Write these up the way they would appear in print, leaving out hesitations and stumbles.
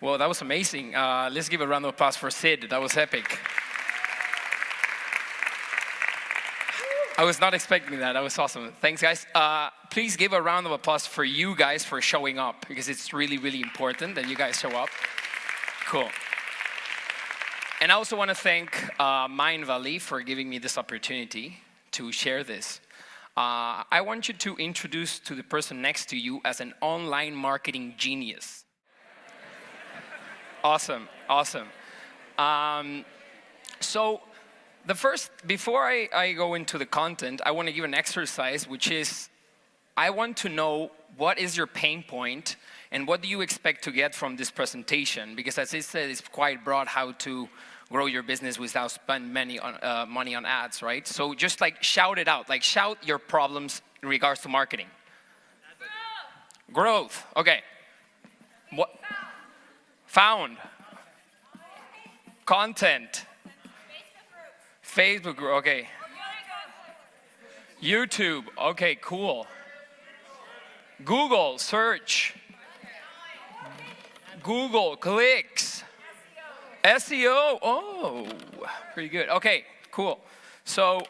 Well, that was amazing. Let's give a round of applause for Sid. That was epic. I was not expecting that. That was awesome. Thanks, guys. Please give a round of applause for you guys for showing up, because it's really, really important that you guys show up. Cool. And I also want to thank Mindvalley for giving me this opportunity to share this. I want you to introduce to the person next to you as an online marketing genius. Awesome, awesome. So the first, before I go into the content, I want to give an exercise, which is, I want to know what is your pain point and what do you expect to get from this presentation? Because as I said, it's quite broad how to grow your business without spending money on ads, right? So just like shout it out, like shout your problems in regards to marketing. Growth, okay. What? Found. Content. Facebook group, okay. YouTube, okay, cool. Google, search. Google, clicks. SEO, oh, pretty good. Okay, cool. So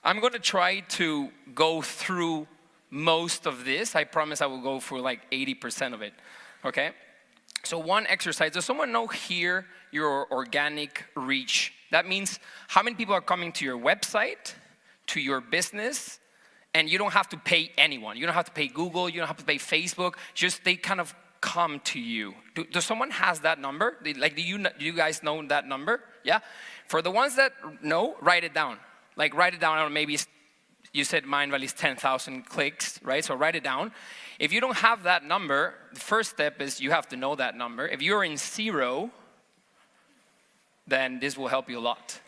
I'm going to try to go through most of this. I promise I will go through like 80% of it, okay? So one exercise, does someone know here your organic reach? That means how many people are coming to your website, to your business, and you don't have to pay anyone. You don't have to pay Google, you don't have to pay Facebook, just they kind of come to you. Does someone has that number? Like, do you guys know that number? Yeah? For the ones that know, write it down. Like, write it down, I don't know, maybe you said Mindvalley is 10,000 clicks, right? So write it down. If you don't have that number, the first step is you have to know that number. If you're in 0, then this will help you a lot.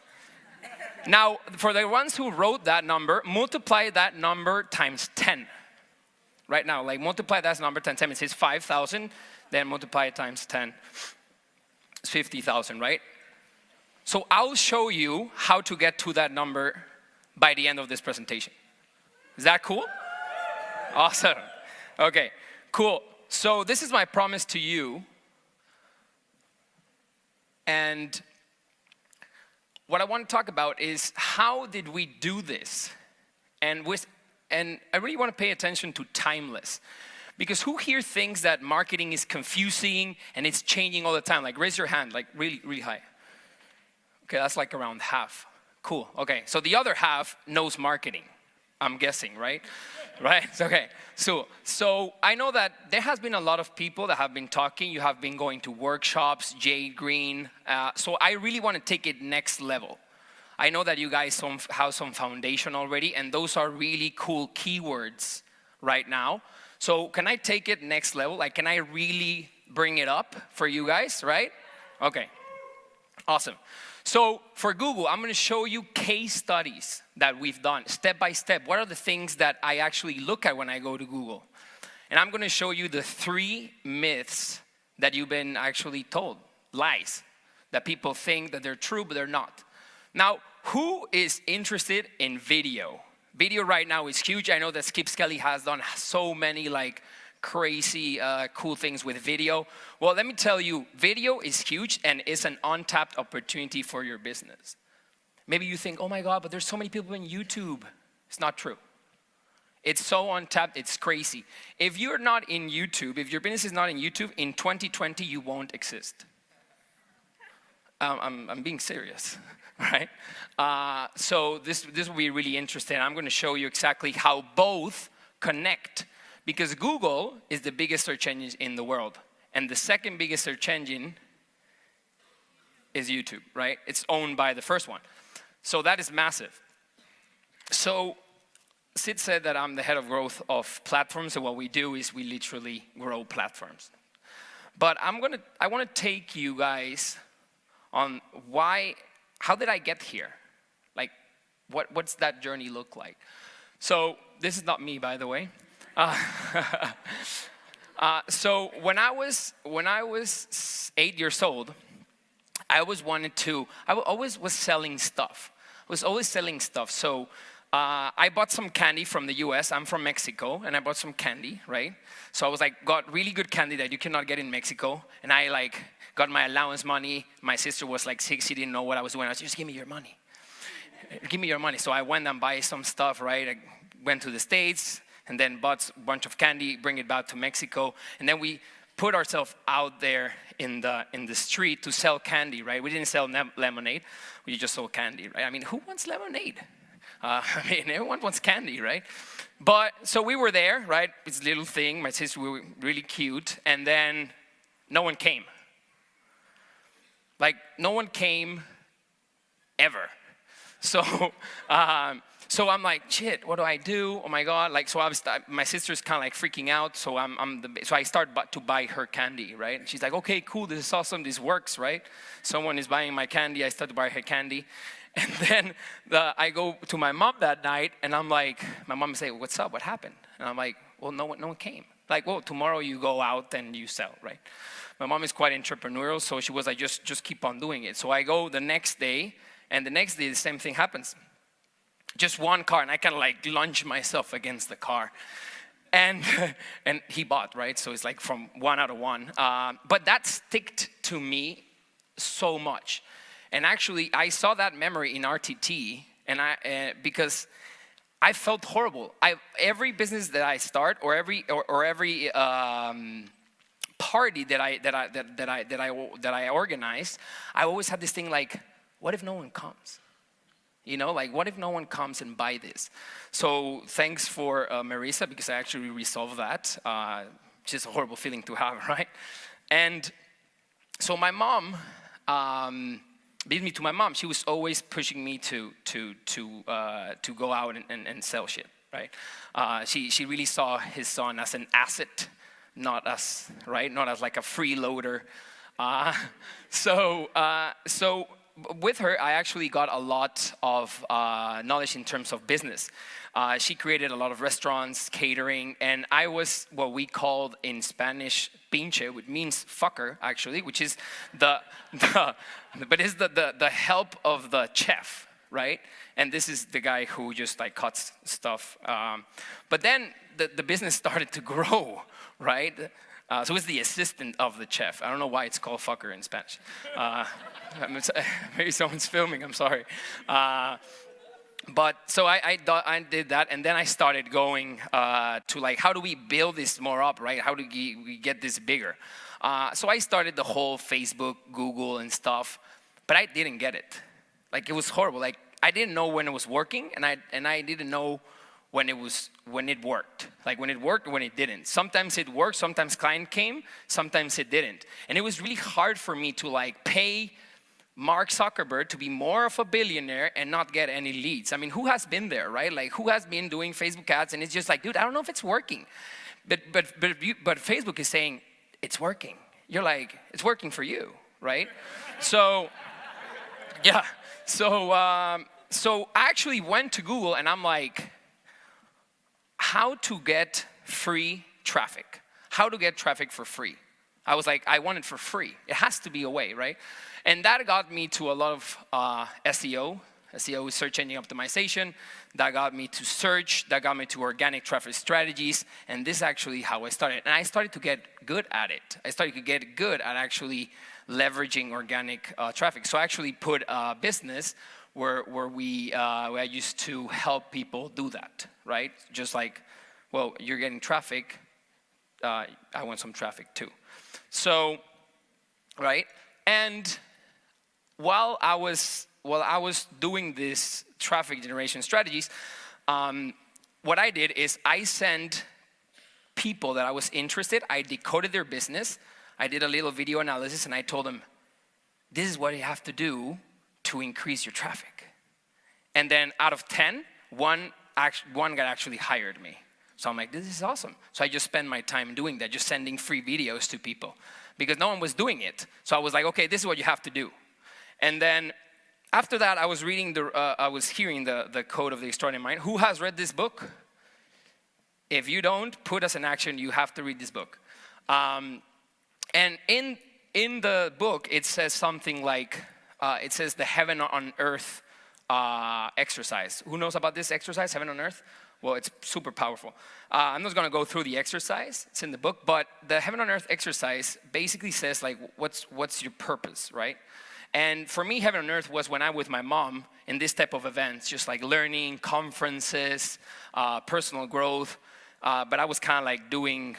Now, for the ones who wrote that number, multiply that number times 10. Right now, like multiply that number times 10. It says 5,000, then multiply it times 10. It's 50,000, right? So I'll show you how to get to that number by the end of this presentation. Is that cool? Awesome. Okay, cool. So this is my promise to you. And what I want to talk about is how did we do this? And I really want to pay attention to timeless. Because who here thinks that marketing is confusing and it's changing all the time? Like raise your hand, like really, really high. Okay, that's like around half. Cool, okay. So the other half knows marketing, I'm guessing, right? Right, okay. So I know that there has been a lot of people that have been talking. You have been going to workshops, Jade Green. So I really want to take it next level. I know that you guys have some foundation already, and those are really cool keywords right now. So can I take it next level? Like, can I really bring it up for you guys, right? Okay, awesome. So for Google, I'm going to show you case studies that we've done, step by step. What are the things that I actually look at when I go to Google? And I'm going to show you the 3 myths that you've been actually told, lies, that people think that they're true, but they're not. Now, who is interested in video? Video right now is huge. I know that 𝐒𝐒𝐒𝐿𝐒 has done so many like crazy cool things with video. Well, let me tell you, video is huge and it's an untapped opportunity for your business. Maybe you think, oh my God, but there's so many people in YouTube. It's not true. It's so untapped, it's crazy. If you're not in YouTube, if your business is not in YouTube, in 2020, you won't exist. I'm being serious, right? So this will be really interesting. I'm going to show you exactly how both connect. Because Google is the biggest search engine in the world. And the second biggest search engine is YouTube, right? It's owned by the first one. So that is massive. So Sid said that I'm the head of growth of platforms. So what we do is we literally grow platforms. But I want to take you guys on how did I get here? Like, what's that journey look like? So this is not me, by the way. So when I was 8 years old, I always was selling stuff. I was always selling stuff. So I bought some candy from the US. I'm from Mexico, and I bought some candy, right? So I was like, got really good candy that you cannot get in Mexico. And I like got my allowance money. My sister was like 6, she didn't know what I was doing. I was just, give me your money. Give me your money. So I went and buy some stuff, right? I went to the States and then bought a bunch of candy, bring it back to Mexico. And then we put ourselves out there in the street to sell candy, right? We didn't sell lemonade. We just sold candy, right? I mean, who wants lemonade? I mean, everyone wants candy, right? But, so we were there, right? It's a little thing. My sister, we were really cute. And then no one came. Like, no one came ever. So, so I'm like, shit, what do I do? Oh my God. Like, so my sister's kind of like freaking out. So so I start to buy her candy, right? And she's like, okay, cool. This is awesome. This works, right? Someone is buying my candy. I start to buy her candy. And then I go to my mom that night, and I'm like, my mom say, what's up? What happened? And I'm like, well, no one came. Like, well, tomorrow you go out and you sell, right? My mom is quite entrepreneurial, so she was like, just keep on doing it. So I go the next day, and the next day the same thing happens. Just one car, and I kind of like lunge myself against the car. And he bought, right? So it's like from 1 out of 1. But that sticked to me so much. And actually, I saw that memory in RTT, and because I felt horrible. Every business that I start, or every party that I organize, I always had this thing like, what if no one comes? You know, like, what if no one comes and buy this? So thanks for Marisa, because I actually resolved that. Just a horrible feeling to have, right? And so my mom. Beat me to my mom. She was always pushing me to go out and sell shit, right? She really saw his son as an asset, not as, right? Not as like a freeloader. So with her, I actually got a lot of knowledge in terms of business. She created a lot of restaurants, catering, and I was what we called in Spanish pinche, which means fucker, actually, which is but it's the help of the chef, right? And this is the guy who just like cuts stuff. But then the business started to grow, right? So it's the assistant of the chef. I don't know why it's called fucker in Spanish. Maybe someone's filming, I'm sorry. But so I did that, and then I started going to like, how do we build this more up, right? How do we get this bigger? So I started the whole Facebook, Google, and stuff, but I didn't get it. Like, it was horrible. Like, I didn't know when it was working, and I didn't know when it worked. Like, when it worked or when it didn't. Sometimes it worked, sometimes client came, sometimes it didn't. And it was really hard for me to like pay Mark Zuckerberg to be more of a billionaire and not get any leads. I mean, who has been there, right? Like, who has been doing Facebook ads and it's just like, dude, I don't know if it's working. But Facebook is saying, it's working. You're like, it's working for you, right? So, yeah. So I actually went to Google and I'm like, how to get free traffic? How to get traffic for free? I was like, I want it for free. It has to be a way, right? And that got me to a lot of SEO. SEO is search engine optimization. That got me to search. That got me to organic traffic strategies. And this is actually how I started. And I started to get good at it. I started to get good at actually leveraging organic traffic. So I actually put a business where I used to help people do that, right? Just like, well, you're getting traffic. I want some traffic too. So, right? And while I was doing this traffic generation strategies, what I did is I sent people that I was interested, I decoded their business, I did a little video analysis, and I told them, this is what you have to do to increase your traffic. And then out of 10, one guy actually hired me. So I'm like, this is awesome. So I just spent my time doing that, just sending free videos to people because no one was doing it. So I was like, okay, this is what you have to do. And then after that, I was hearing the Code of the Extraordinary Mind. Who has read this book? If you don't, put us in action. You have to read this book. And in the book, it says something like, it says the heaven on earth exercise. Who knows about this exercise, heaven on earth? Well, it's super powerful. I'm not going to go through the exercise. It's in the book. But the heaven on earth exercise basically says, like, what's your purpose, right? And for me, heaven on earth was when I'm with my mom in this type of events, just like learning, conferences, personal growth. But I was kind of like doing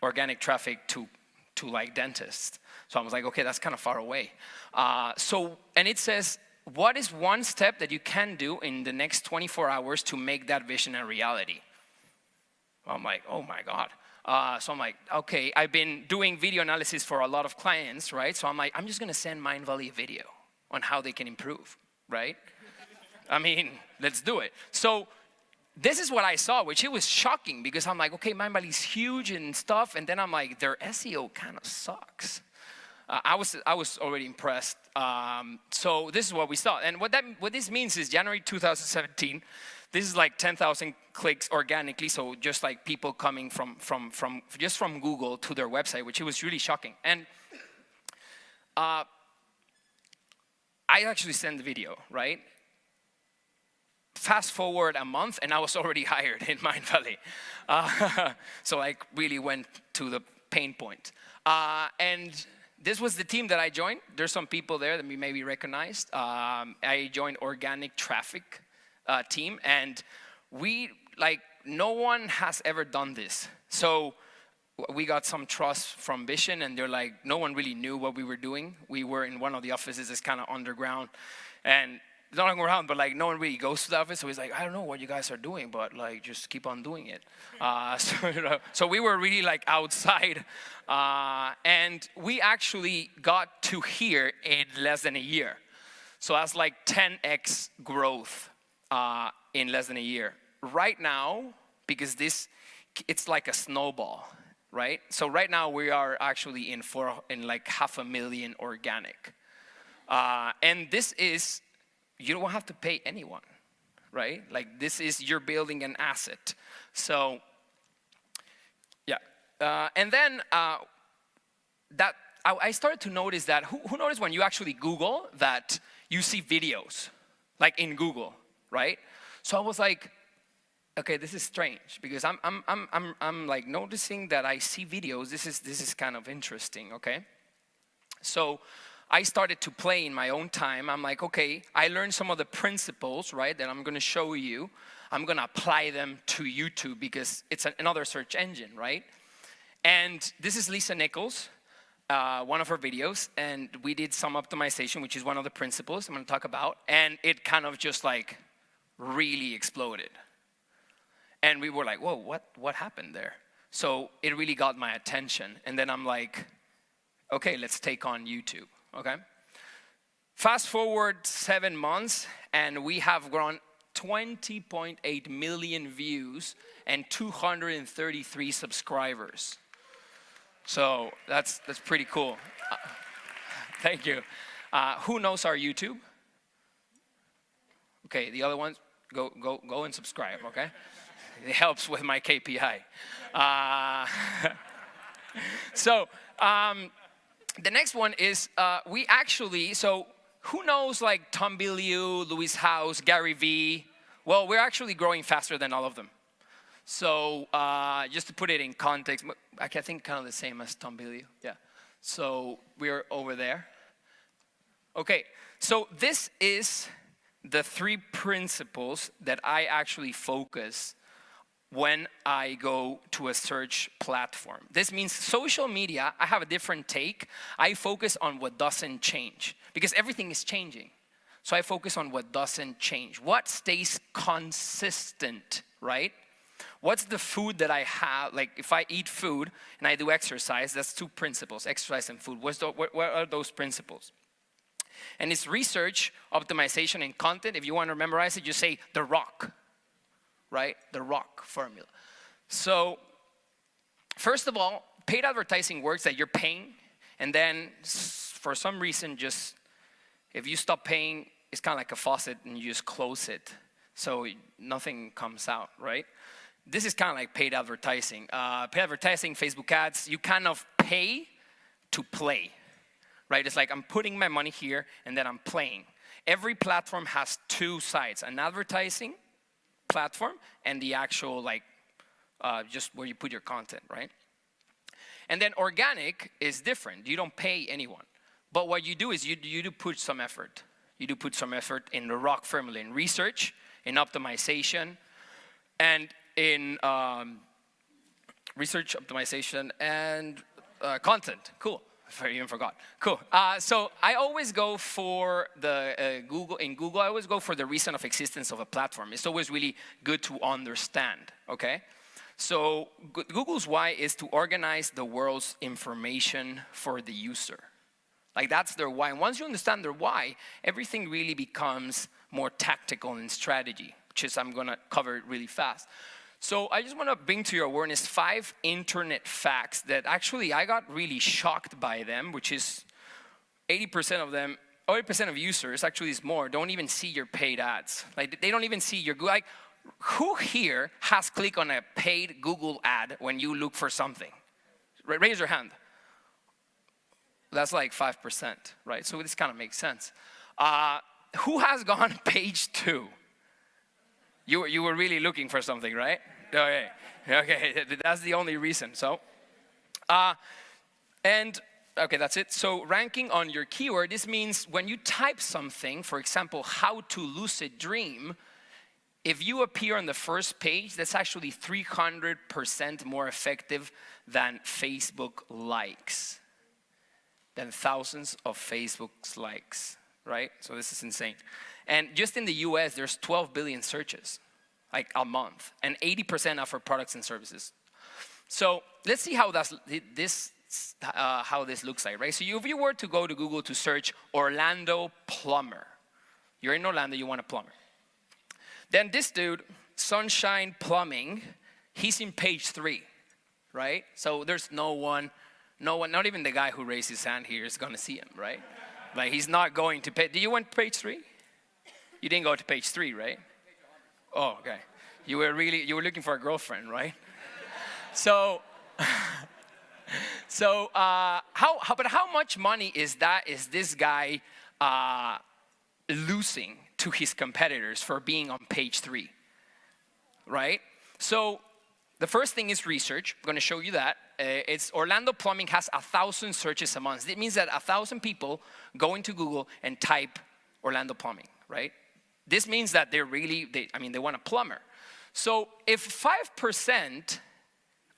organic traffic to like dentists. So I was like, okay, that's kind of far away. And it says, what is one step that you can do in the next 24 hours to make that vision a reality? I'm like, oh my God. So I'm like, okay, I've been doing video analysis for a lot of clients, right? So I'm like, I'm just gonna send Mind Valley a video on how they can improve, right? I mean, let's do it. So this is what I saw, which it was shocking because I'm like, okay, Mind Valley's huge and stuff. And then I'm like, their SEO kind of sucks. I was already impressed. So this is what we saw. And what this means is January 2017, this is like 10,000 clicks organically. So just like people coming from Google to their website, which it was really shocking. And I actually sent the video, right? Fast forward a month and I was already hired in Mind Valley. So I really went to the pain point. And this was the team that I joined. There's some people there that we maybe recognized. I joined organic traffic team, and no one has ever done this. So we got some trust from Vision, and they're like, no one really knew what we were doing. We were in one of the offices that's kind of underground, and not underground, but like no one really goes to the office. So he's like, I don't know what you guys are doing, but like just keep on doing it. So we were really like outside, and we actually got to here in less than a year. So that's like 10x growth in less than a year. Right now, because it's like a snowball, right? So right now we are actually in like 500,000 organic, and this is. You don't have to pay anyone, right? Like this is, you're building an asset. So, yeah. And then I started to notice that, who noticed when you actually Google that you see videos, like in Google, right? So I was like, okay, this is strange because I'm like noticing that I see videos. This is kind of interesting, okay? So I started to play in my own time. I'm like, okay, I learned some of the principles, right, that I'm going to show you. I'm going to apply them to YouTube because it's another search engine, right? And this is Lisa Nichols, one of her videos, and we did some optimization, which is one of the principles I'm going to talk about, and it kind of just like really exploded. And we were like, whoa, what happened there? So it really got my attention. And then I'm like, okay, let's take on YouTube. Okay. Fast forward 7 months, and we have grown 20.8 million views and 233 subscribers. So that's pretty cool. Thank you. Who knows our YouTube? Okay, the other ones, go and subscribe. Okay, it helps with my KPI. The next one is so who knows like Tom Bilyeu, Louis House, Gary Vee? Well, we're actually growing faster than all of them. So just to put it in context, I think kind of the same as Tom Bilyeu, yeah. So we're over there. Okay, so this is the 3 principles that I actually focus when I go to a search platform. This means social media, I have a different take. I focus on what doesn't change because everything is changing. So I focus on what doesn't change. What stays consistent, right? What's the food that I have? Like if I eat food and I do exercise, that's 2 principles, exercise and food. What are those principles? And it's research, optimization, and content. If you want to memorize it, you say the rock. Right? The rock formula. So, first of all, paid advertising works that you're paying, and then for some reason, just if you stop paying, it's kind of like a faucet and you just close it. So nothing comes out, right? This is kind of like paid advertising. Paid advertising, Facebook ads, you kind of pay to play, right? It's like I'm putting my money here and then I'm playing. Every platform has two sides, an advertising platform and the actual just where you put your content, right? And then organic is different. You don't pay anyone. But what you do is you do put some effort. You do put some effort in the rock formula, in research, in optimization, and in research, optimization, and content. Cool. I even forgot. Cool. So I always go for the Google. In Google, I always go for the reason of existence of a platform. It's always really good to understand, okay? So Google's why is to organize the world's information for the user. Like, that's their why. And once you understand their why, everything really becomes more tactical in strategy, which is I'm going to cover it really fast. So I just want to bring to your awareness 5 internet facts that actually I got really shocked by them, which is 80% of them, 80% of users, actually is more, don't even see your paid ads. Like, they don't even see your, like, who here has clicked on a paid Google ad when you look for something? Raise your hand. That's like 5%, right? So this kind of makes sense. Who has gone page 2? You were really looking for something, right? Okay, that's the only reason. So, okay, that's it. So ranking on your keyword, this means when you type something, for example, how to lucid dream, if you appear on the first page, that's actually 300% more effective than Facebook likes, than thousands of Facebook's likes, right? So this is insane. And just in the US, there's 12 billion searches, like a month, and 80% are for products and services. So let's see how how this looks like, right? So if you were to go to Google to search Orlando plumber, you're in Orlando, you want a plumber. Then this dude, Sunshine Plumbing, he's in page 3, right? So there's no one, not even the guy who raised his hand here is gonna see him, right? Like, he's not going to page. Do you want page 3? You didn't go to page 3, right? Oh, okay. You were looking for a girlfriend, right? So, how much money is this guy losing to his competitors for being on page 3, right? So the first thing is research. I'm going to show you that. It's Orlando Plumbing has 1,000 searches a month. It means that 1,000 people go into Google and type Orlando Plumbing, right? This means that they want a plumber. So if 5%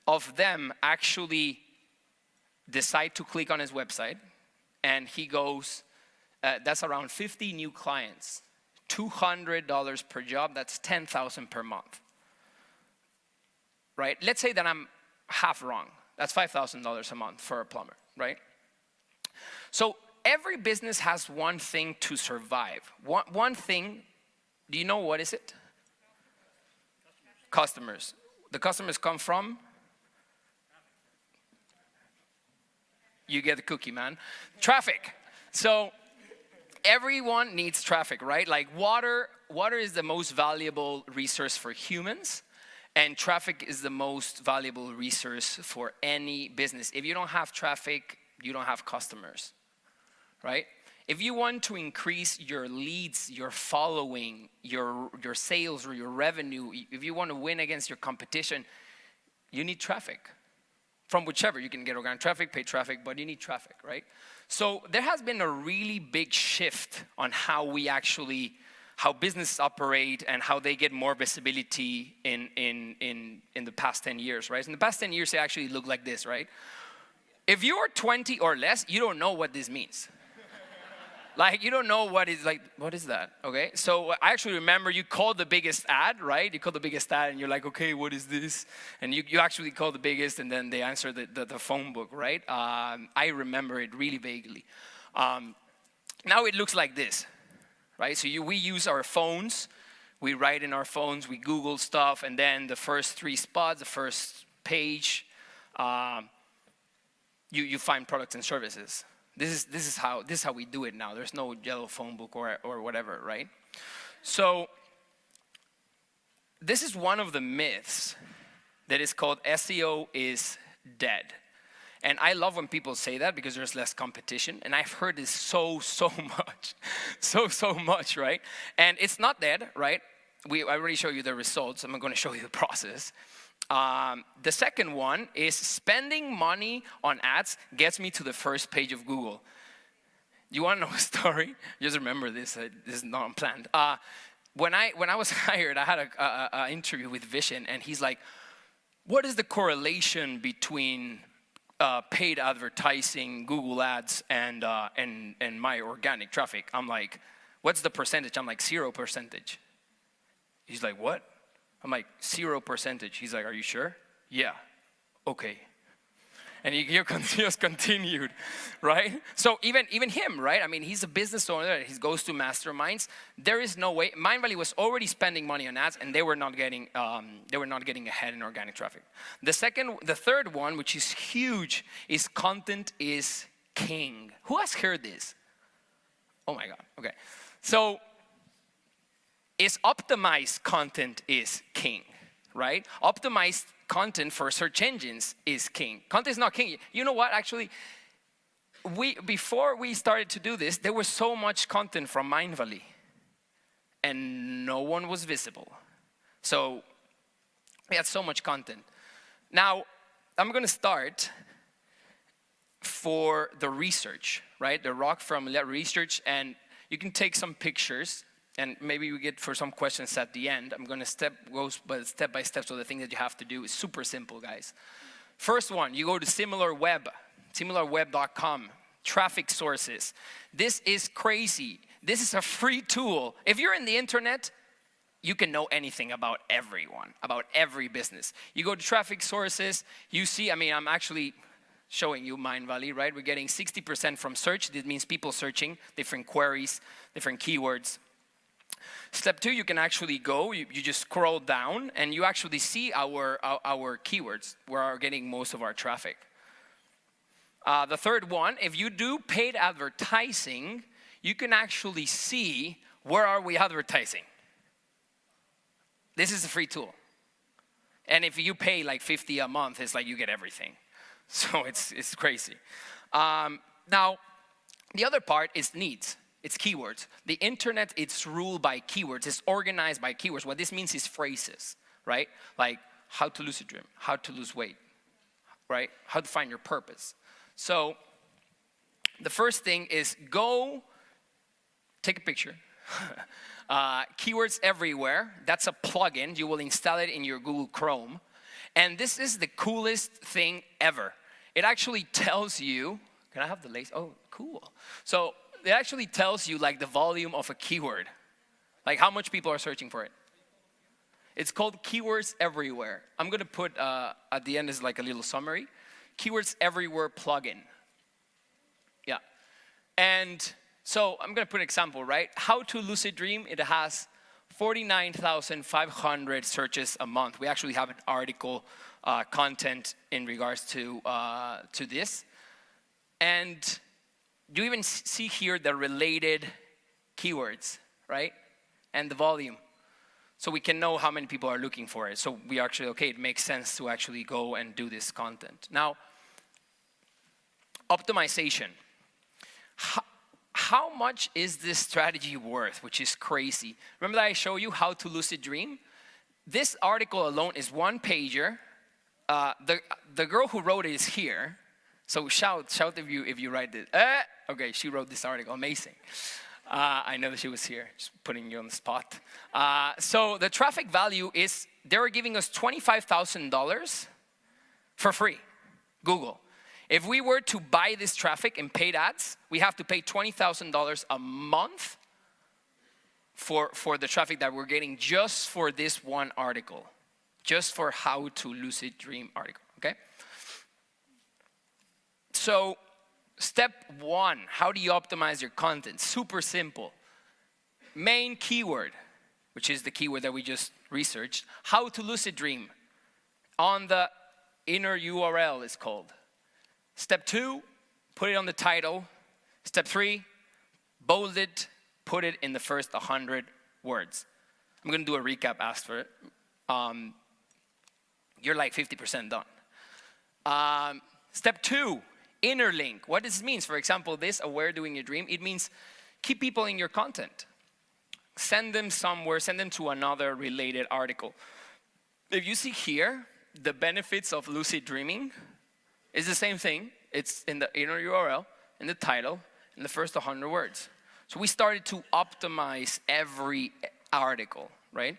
of them actually decide to click on his website, and he goes, that's around 50 new clients, $200 per job, that's $10,000 per month, right? Let's say that I'm half wrong. That's $5,000 a month for a plumber, right? So every business has one thing to survive. One thing, do you know what is it? Customers. The customers come from? You get the cookie, man. Traffic. So everyone needs traffic, right? Like water is the most valuable resource for humans, and traffic is the most valuable resource for any business. If you don't have traffic, you don't have customers, right? If you want to increase your leads, your following, your sales or your revenue, if you want to win against your competition, you need traffic. From whichever, you can get organic traffic, paid traffic, but you need traffic, right? So there has been a really big shift on how businesses operate and how they get more visibility in the past 10 years, right? In the past 10 years, they actually look like this, right? If you're 20 or less, you don't know what this means. Like, you don't know what is that, okay? So I actually remember you called the biggest ad, right? You called the biggest ad and you're like, okay, what is this? And you actually called the biggest and then they answer the phone book, right? I remember it really vaguely. Now it looks like this, right? So we use our phones, we write in our phones, we Google stuff, and then the first 3 spots, the first page, you find products and services. This is how we do it now. There's no yellow phone book or whatever, right? So this is one of the myths that is called SEO is dead. And I love when people say that because there's less competition. And I've heard this so much, so much, right? And it's not dead, right? I already showed you the results. I'm going to show you the process. The second one is spending money on ads gets me to the first page of Google. You want to know a story? Just remember this. This is not unplanned. When I was hired, I had an interview with Vision, and he's like, "What is the correlation between paid advertising, Google Ads, and my organic traffic?" I'm like, "What's the percentage?" I'm like, 0%. He's like, "What?" I'm like, 0%. He's like, "Are you sure?" "Yeah." "Okay." And he just continued, right? So even him, right? I mean, he's a business owner. He goes to masterminds. There is no way. Mindvalley was already spending money on ads, and they were not getting ahead in organic traffic. The third one, which is huge, is content is king. Who has heard this? Oh my God. Okay. So, is optimized content is king, right? Optimized content for search engines is king. Content is not king. You know what? Actually, before we started to do this, there was so much content from Mindvalley, and no one was visible. So we had so much content. Now, I'm going to start for the research, right? The rock from research, and you can take some pictures. And maybe we get for some questions at the end. I'm going to go step by step. So the thing that you have to do is super simple, guys. First one, you go to similarweb.com, traffic sources. This is crazy. This is a free tool. If you're in the internet, you can know anything about everyone, about every business. You go to traffic sources, you see, I mean, I'm actually showing you Mindvalley, right? We're getting 60% from search. This means people searching different queries, different keywords. Step 2, you can actually go, you just scroll down, and you actually see our keywords, where we're getting most of our traffic. The third one, if you do paid advertising, you can actually see where are we advertising. This is a free tool. And if you pay like $50 a month, it's like you get everything. So it's crazy. Now, the other part is needs. It's keywords. The internet, it's ruled by keywords. It's organized by keywords. What this means is phrases, right? Like how to lose a dream, how to lose weight, right? How to find your purpose. So the first thing is go take a picture. Keywords everywhere. That's a plugin. You will install it in your Google Chrome. And this is the coolest thing ever. It actually tells you, can I have the lace? Oh, cool. So it actually tells you like the volume of a keyword, like how much people are searching for it. It's called Keywords Everywhere. I'm going to put at the end is like a little summary. Keywords Everywhere plugin. Yeah. And so I'm going to put an example, right? How to lucid dream. It has 49,500 searches a month. We actually have an article content in regards to this. And you even see here the related keywords, right? And the volume. So we can know how many people are looking for it. So we actually, okay, it makes sense to actually go and do this content. Now, optimization. How much is this strategy worth, which is crazy? Remember that I showed you how to lucid dream? This article alone is one pager. The girl who wrote it is here. So shout if you write it. Okay, she wrote this article, amazing. I know that she was here, just putting you on the spot. So the traffic value is, they were giving us $25,000 for free, Google. If we were to buy this traffic in paid ads, we have to pay $20,000 a month for the traffic that we're getting just for this one article, just for how to lucid dream article, okay? So step 1, how do you optimize your content? Super simple. Main keyword, which is the keyword that we just researched. How to lucid dream. On the inner URL is called. Step 2, put it on the title. Step 3, bold it, put it in the first 100 words. I'm going to do a recap after it. You're like 50% done. Step 2, inner link. What does this mean? For example, this, aware doing your dream, it means keep people in your content. Send them somewhere, send them to another related article. If you see here, the benefits of lucid dreaming is the same thing. It's in the inner URL, in the title, in the first 100 words. So we started to optimize every article, right?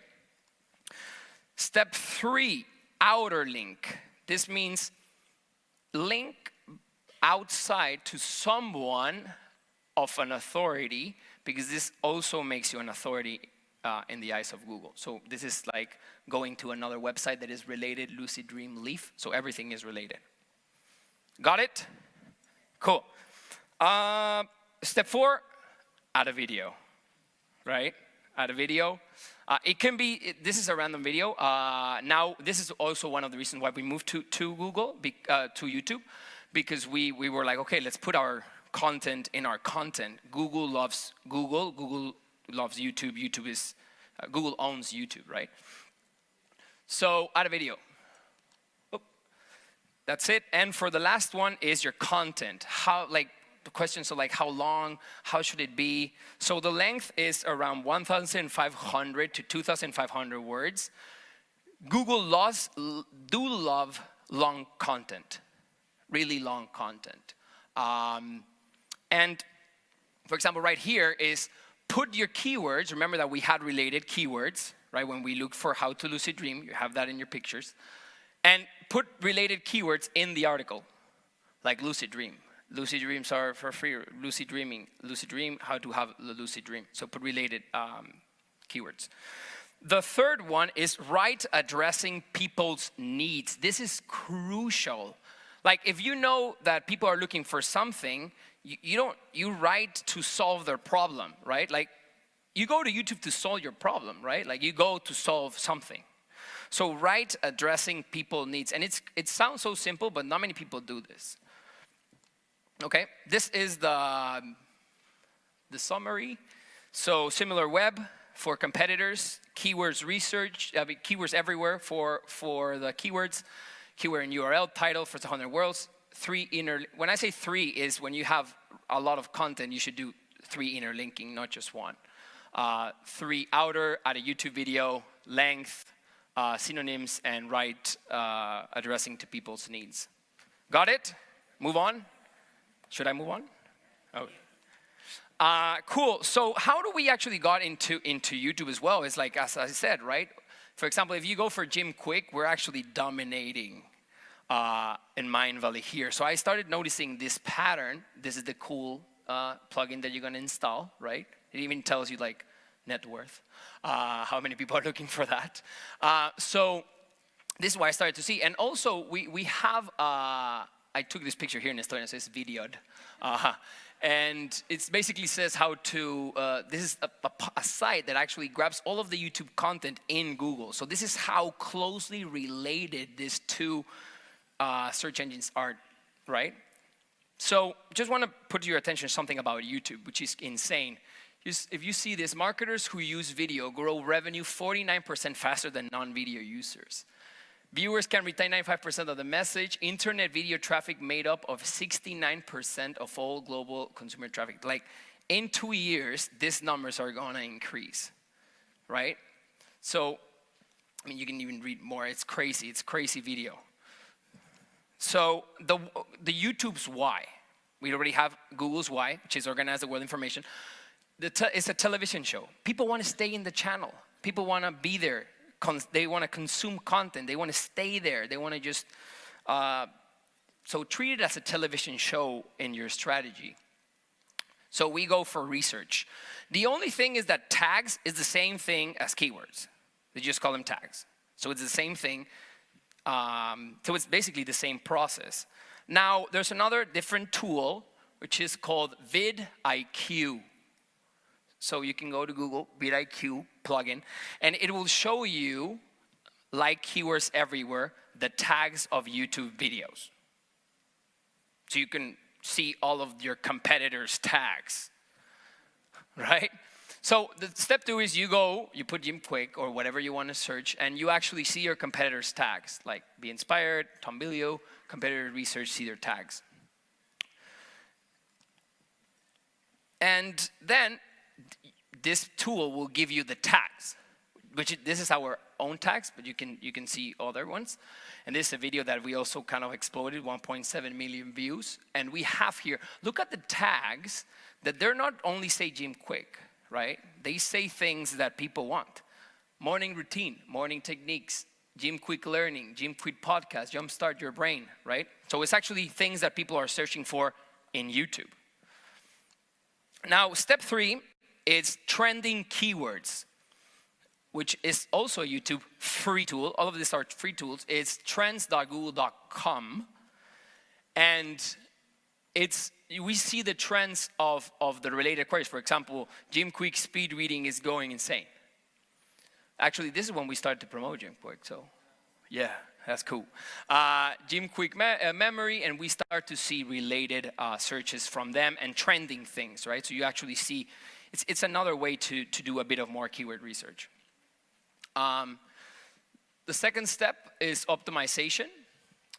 Step 3, outer link. This means link outside to someone of an authority, because this also makes you an authority in the eyes of Google. So this is like going to another website that is related, Lucid Dream Leaf, so everything is related. Got it? Cool. Step 4, add a video, right? Add a video. It can be, this is a random video. Now, this is also one of the reasons why we moved to Google, to YouTube, because we were like, okay, let's put our content in our content. Google loves Google. Google loves YouTube. YouTube is, Google owns YouTube, right? So add a video. Oh, that's it. And for the last one is your content. How, like, the questions are like, how long, how should it be? So the length is around 1,500 to 2,500 words. Google do love long content, really long content. And for example, right here is put your keywords. Remember that we had related keywords, right? When we looked for how to lucid dream, you have that in your pictures. And put related keywords in the article, like lucid dream. Lucid dreams are for free. Lucid dreaming, lucid dream, how to have the lucid dream. So put related keywords. The third one is write addressing people's needs. This is crucial. Like if you know that people are looking for something, you write to solve their problem, right? Like you go to YouTube to solve your problem, right? Like you go to solve something. So write addressing people's needs. And it sounds so simple, but not many people do this. Okay, this is the summary. So similar web for competitors, keywords research, keywords everywhere for the keywords, keyword and URL, title for the 100 words, 3 inner, when I say 3 is when you have a lot of content, you should do 3 inner linking, not just 1. 3 outer, add a YouTube video, length, synonyms, and write addressing to people's needs. Got it? Move on. Should I move on? Oh. Cool. So how do we actually got into YouTube as well? It's like, as I said, right? For example, if you go for Jim Quick, we're actually dominating in Mind Valley here. So I started noticing this pattern. This is the cool plugin that you're going to install, right? It even tells you like net worth, how many people are looking for that. So this is what I started to see. And also we have, I took this picture here in Estonia, it says videoed. And it basically says how to, this is a site that actually grabs all of the YouTube content in Google. So this is how closely related these two search engines are, right? So just want to put your attention to something about YouTube, which is insane. If you see this, marketers who use video grow revenue 49% faster than non-video users. Viewers can retain 95% of the message. Internet video traffic made up of 69% of all global consumer traffic. Like in 2 years, these numbers are gonna increase, right? So, I mean, you can even read more. It's crazy video. So the YouTube's why. We already have Google's why, which is organize the world information. It's a television show. People want to stay in the channel. People want to be there. They want to consume content. They want to stay there. They want to just, so treat it as a television show in your strategy. So we go for research. The only thing is that tags is the same thing as keywords. They just call them tags. So it's the same thing. So it's basically the same process. Now, there's another different tool, which is called vidIQ. So you can go to Google, vidIQ plugin, and it will show you, like keywords everywhere, the tags of YouTube videos. So you can see all of your competitors' tags, right? So the step 2 is you put Jim Kwik or whatever you want to search, and you actually see your competitors' tags, like Be Inspired, Tom Bilio, competitor research, see their tags. And then this tool will give you the tags, this is our own tags, but you can see other ones. And this is a video that we also kind of exploded, 1.7 million views. And we have here, look at the tags that they're not only say Jim Kwik, right? They say things that people want. Morning routine, morning techniques, Jim Kwik learning, Jim Kwik podcast, jumpstart your brain, right? So it's actually things that people are searching for in YouTube. Now, step 3 is trending keywords, which is also a YouTube free tool. All of these are free tools. It's trends.google.com. And we see the trends of the related queries. For example, Jim Kwik speed reading is going insane. Actually, this is when we started to promote Jim Kwik, so yeah, that's cool. Jim Kwik memory, and we start to see related searches from them and trending things, right? So you actually see, it's another way to do a bit of more keyword research. The second step is optimization.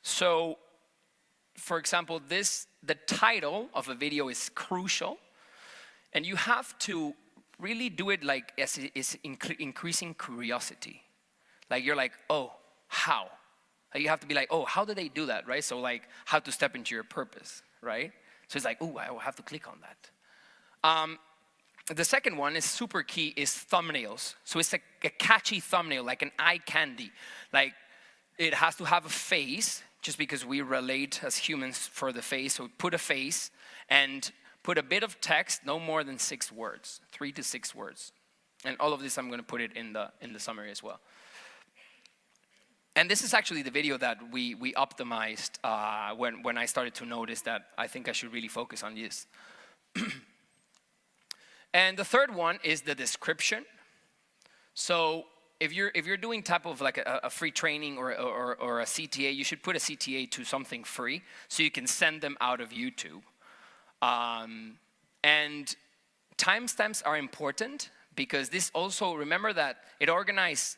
So, for example, the title of a video is crucial, and you have to really do it like as it's increasing curiosity. Like you're like, oh, how? Like you have to be like, oh, how do they do that, right? So like, how to step into your purpose, right? So it's like, oh, I will have to click on that. The second one is super key, is thumbnails. So it's a catchy thumbnail, like an eye candy. Like it has to have a face, just because we relate as humans for the face. So put a face and put a bit of text, no more than 6 words, 3 to 6 words. And all of this I'm going to put it in the summary as well. And this is actually the video that we optimized when I started to notice that I think I should really focus on this. And the third one is the description. So if you're doing type of like a free training or a CTA, you should put a CTA to something free so you can send them out of YouTube. And timestamps are important because this also, remember that it organizes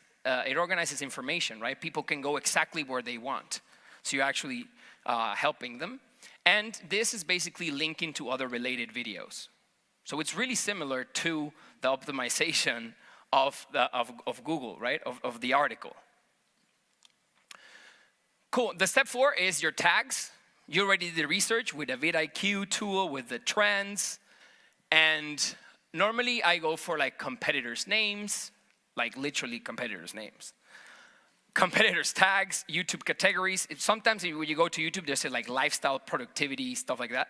information, right? People can go exactly where they want. So you're actually helping them. And this is basically linking to other related videos. So it's really similar to the optimization of Google, right? Of the article. Cool. The step 4 is your tags. You already did the research with a vidIQ tool, with the trends. And normally I go for like competitors' names, like literally competitors' names. Competitors' tags, YouTube categories. Sometimes when you go to YouTube, they say like lifestyle, productivity, stuff like that.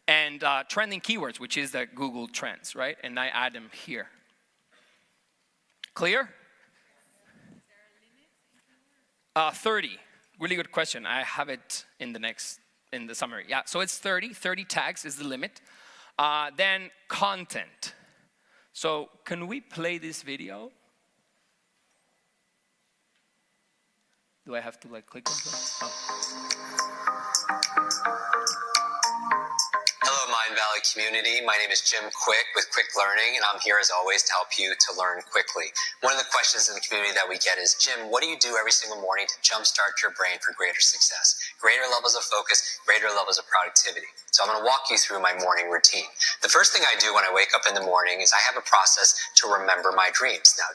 And trending keywords, which is the Google Trends, right? And I add them here. Clear? 30. Really good question. I have it in the summary. Yeah, so it's 30. 30 tags is the limit. Then content. So can we play this video? Do I have to like click on it? Oh. Hello, Mind Valley community. My name is Jim Kwik with Kwik Learning, and I'm here as always to help you to learn quickly. One of the questions in the community that we get is, Jim, what do you do every single morning to jumpstart your brain for greater success? Greater levels of focus, greater levels of productivity. So I'm going to walk you through my morning routine. The first thing I do when I wake up in the morning is I have a process to remember my dreams. Now,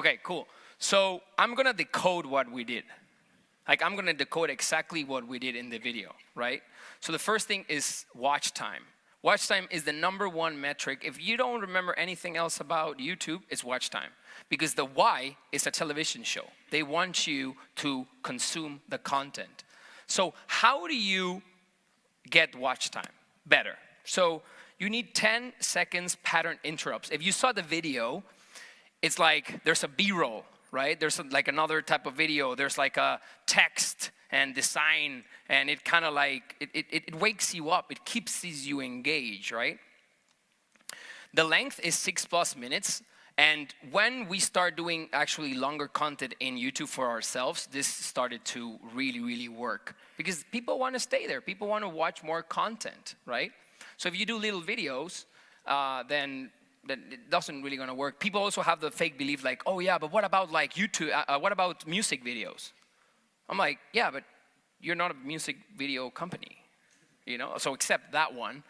okay, cool. So I'm going to decode what we did. Like I'm going to decode exactly what we did in the video, right? So the first thing is watch time. Watch time is the #1 metric. If you don't remember anything else about YouTube, it's watch time. Because the why is a television show. They want you to consume the content. So how do you get watch time better? So you need 10 seconds pattern interrupts. If you saw the video, it's like there's a B-roll, right? There's like another type of video. There's like a text and design, and it kind of like, it wakes you up. It keeps you engaged, right? The length is 6+ minutes. And when we start doing actually longer content in YouTube for ourselves, this started to really, really work. Because people want to stay there. People want to watch more content, right? So if you do little videos, then that it doesn't really gonna work. People also have the fake belief like, oh yeah, but what about like YouTube, what about music videos? I'm like, yeah, but you're not a music video company, you know? So accept that one.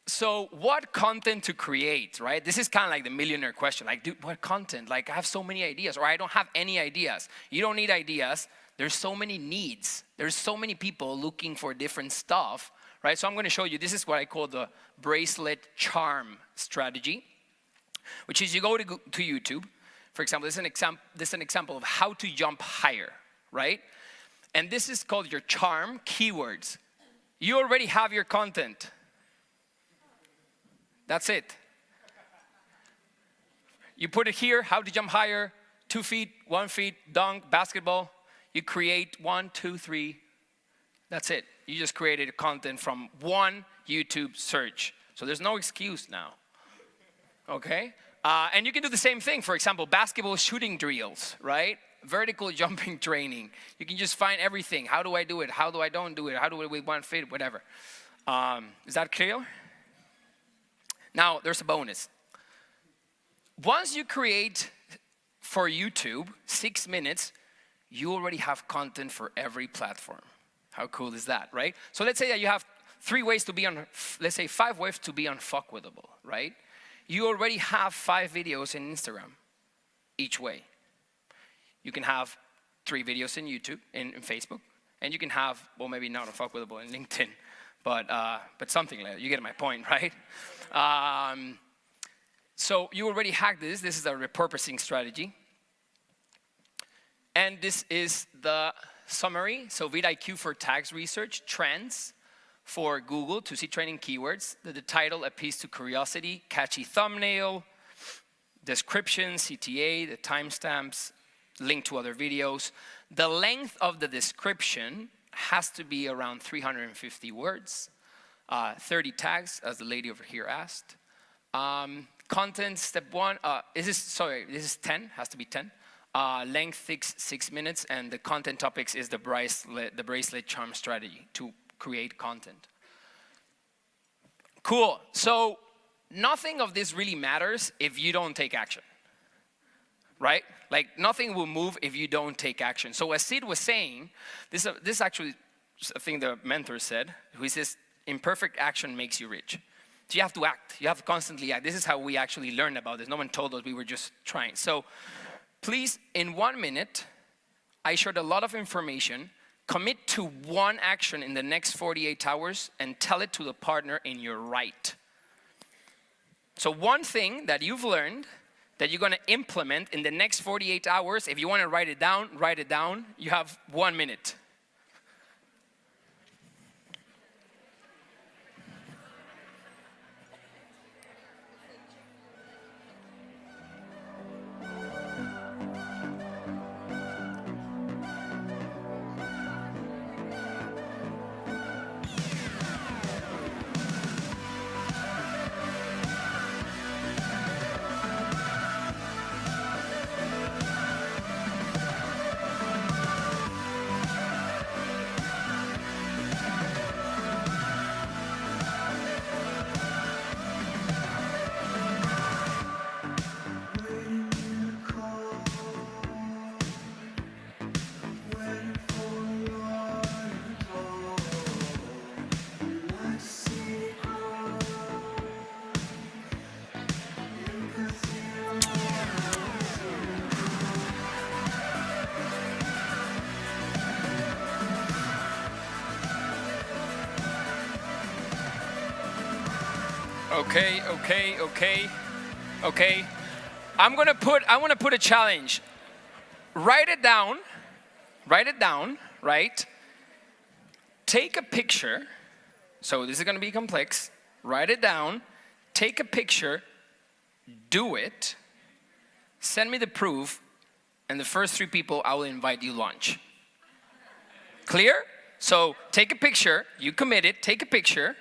So what content to create, right? This is kind of like the millionaire question. Like, dude, what content? Like, I have so many ideas, or I don't have any ideas. You don't need ideas. There's so many needs. There's so many people looking for different stuff, right? So I'm going to show you, this is what I call the bracelet charm strategy, which is you go to YouTube. For example, this is an example of how to jump higher, right? And this is called your charm keywords. You already have your content. That's it. You put it here, how to jump higher, 2 feet, 1 feet, dunk, basketball. You create 1, 2, 3. That's it. You just created content from one YouTube search. So there's no excuse now. Okay? And you can do the same thing. For example, basketball shooting drills, right? Vertical jumping training. You can just find everything. How do I do it? How do I don't do it? How do I with 1 feet? Whatever. Is that clear? Now, there's a bonus. Once you create for YouTube 6 minutes, you already have content for every platform. How cool is that, right? So let's say that you have 3 ways to be on, let's say 5 ways to be unfuckwittable, right? You already have 5 videos in Instagram, each way. You can have 3 videos in YouTube, in Facebook, and you can have, well, maybe not unfuckwittable in LinkedIn, but something like that. You get my point, right? So you already hacked this. This is a repurposing strategy. And this is the summary. So vidIQ for tags research, trends for Google to see trending keywords. The title appeals to curiosity, catchy thumbnail, description, CTA, the timestamps, link to other videos. The length of the description has to be around 350 words. 30 tags, as the lady over here asked. Content, step 1, this is 10, has to be 10. Length 6 minutes, and the content topics is the bracelet charm strategy to create content. Cool, so nothing of this really matters if you don't take action, right? Like nothing will move if you don't take action. So as Sid was saying, this actually a thing the mentor said, who says, imperfect action makes you rich. So you have to act. You have to constantly act. This is how we actually learned about this. No one told us, we were just trying. So please, in 1 minute, I shared a lot of information. Commit to one action in the next 48 hours and tell it to the partner in your right. So one thing that you've learned that you're going to implement in the next 48 hours, if you want to write it down, write it down. You have 1 minute. Okay. I want to put a challenge. Write it down, right? Take a picture. So this is going to be complex. Write it down, take a picture, do it, send me the proof, and the first 3 people I will invite you lunch. Clear? So take a picture, you commit it, take a picture,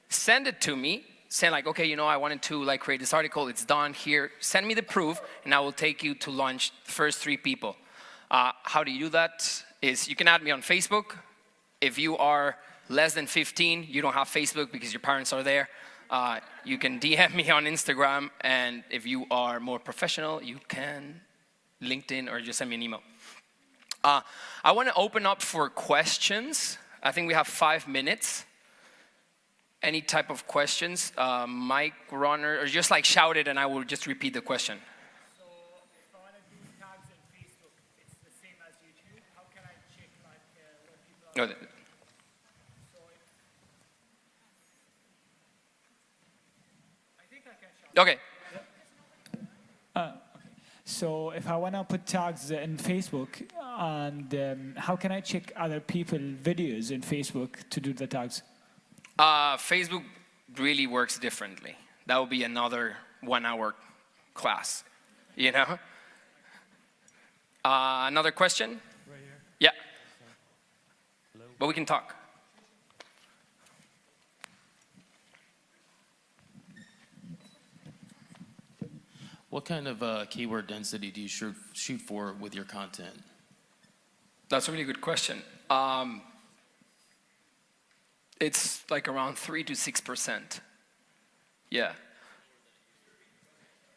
send it to me, say like, okay, you know, I wanted to like create this article, it's done here, send me the proof, and I will take you to lunch, the first 3 people. How do you do that? Is you can add me on Facebook. If you are less than 15, you don't have Facebook because your parents are there. You can DM me on Instagram, and if you are more professional, you can LinkedIn or just send me an email. I want to open up for questions. I think we have 5 minutes. Any type of questions, mic runner, or just like shout it and I will just repeat the question. So if I want to do tags in Facebook, it's the same as YouTube. How can I check like what people are? So I think I can shout. Okay. So if I want to put tags in Facebook, and how can I check other people videos in Facebook to do the tags? Facebook really works differently. That will be another 1-hour class, you know? Another question? Right here. Yeah. Hello. But we can talk. What kind of keyword density do you shoot for with your content? That's a really good question. It's like around 3 to 6%. Yeah.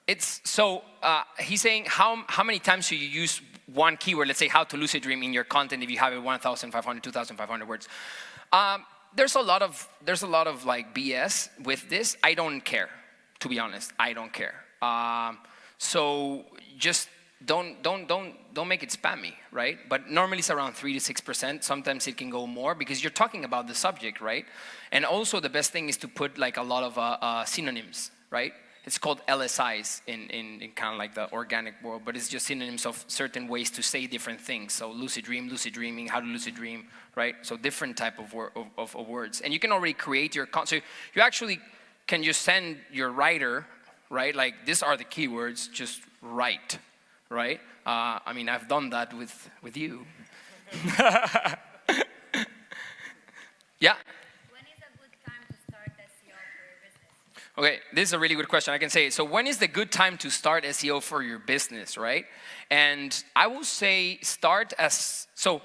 It's so he's saying how many times do you use one keyword? Let's say how to lucid dream in your content if you have it 1,500, 2,500 words. There's a lot of like BS with this. I don't care, to be honest. I don't care. So just don't make it spammy, right? But normally it's around 3 to 6%. Sometimes it can go more because you're talking about the subject, right? And also the best thing is to put like a lot of synonyms, right? It's called LSIs in kind of like the organic world, but it's just synonyms of certain ways to say different things. So lucid dream, lucid dreaming, how to lucid dream, right? So different type of words. And you can already create your content. So you actually can just send your writer, right? Like these are the keywords, just write. Right? I mean, I've done that with you. Yeah? When is a good time to start SEO for your business? Okay, this is a really good question. I can say, so when is the good time to start SEO for your business, right? And I will say so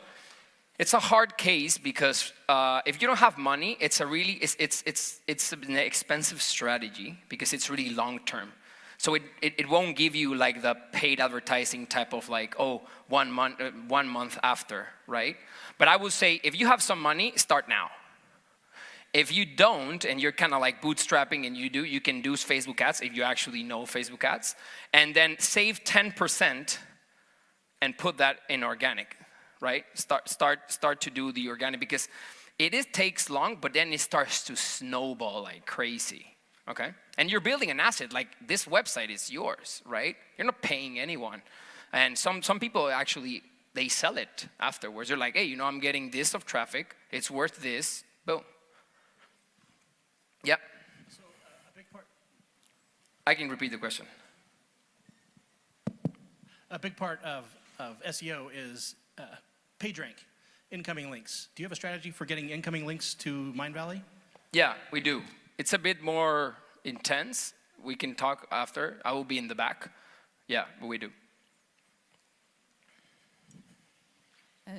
it's a hard case because if you don't have money, it's an expensive strategy because it's really long term. So it won't give you like the paid advertising type of like, 1 month after, right? But I would say if you have some money, start now. If you don't, and you're kind of like bootstrapping and you can do Facebook ads if you actually know Facebook ads, and then save 10% and put that in organic, right? Start to do the organic because it takes long, but then it starts to snowball like crazy. Okay? And you're building an asset, like this website is yours, right? You're not paying anyone. And some people actually, they sell it afterwards. They're like, hey, I'm getting this of traffic. It's worth this. Boom. Yep. So a big part. I can repeat the question. A big part of SEO is page rank, incoming links. Do you have a strategy for getting incoming links to Mindvalley? Yeah, we do. It's a bit more intense. We can talk after. I will be in the back. Yeah, but we do.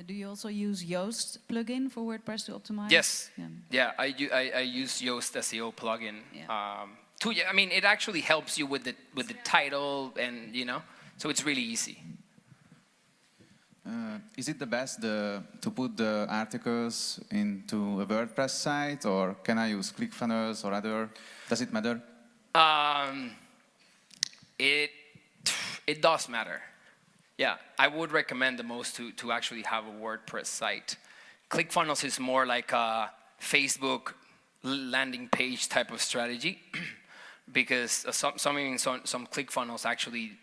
Do you also use Yoast plugin for WordPress to optimize? Yes. Yeah, I use Yoast SEO plugin. Yeah. I mean, it actually helps you with the title and so it's really easy. Is it the best to put the articles into a WordPress site, or can I use ClickFunnels or other? Does it matter? It does matter. Yeah, I would recommend the most to actually have a WordPress site. ClickFunnels is more like a Facebook landing page type of strategy because some ClickFunnels actually.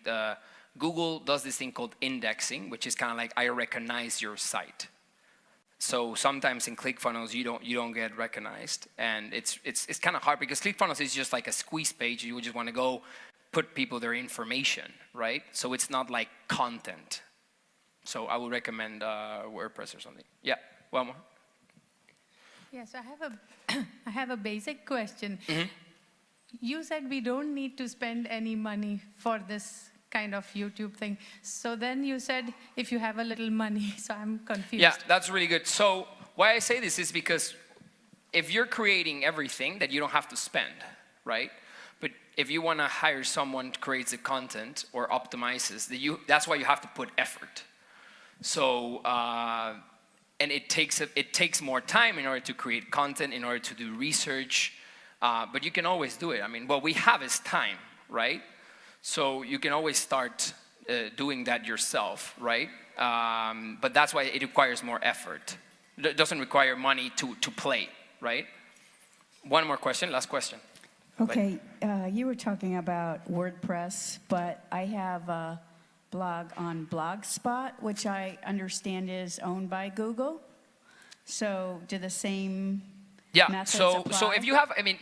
Google does this thing called indexing, which is kind of like I recognize your site. So sometimes in ClickFunnels you don't get recognized, and it's kind of hard because ClickFunnels is just like a squeeze page. You just want to go put people their information, right? So it's not like content. So I would recommend WordPress or something. Yeah, one more. Yes, I have a basic question. Mm-hmm. You said we don't need to spend any money for this kind of YouTube thing. So then you said if you have a little money, so I'm confused. Yeah, that's really good. So why I say this is because if you're creating everything that you don't have to spend, right? But if you want to hire someone to create the content or optimizes, that's why you have to put effort. So, and it takes more time in order to create content, in order to do research, but you can always do it. I mean, what we have is time, right? So you can always start doing that yourself, right? But that's why it requires more effort. It doesn't require money to play, right? One more question, last question. Okay, you were talking about WordPress, but I have a blog on Blogspot, which I understand is owned by Google. So do the same methods apply? So if you have, I mean,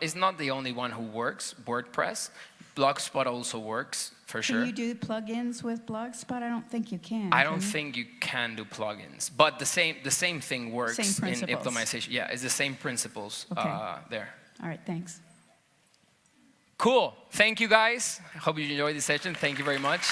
it's not the only one who works, WordPress. Blogspot also works, for sure. Can you do plugins with Blogspot? I don't think you can. I don't think you can do plugins, but the same thing works in optimization. Yeah, it's the same principles there. All right, thanks. Cool. Thank you, guys. I hope you enjoyed this session. Thank you very much.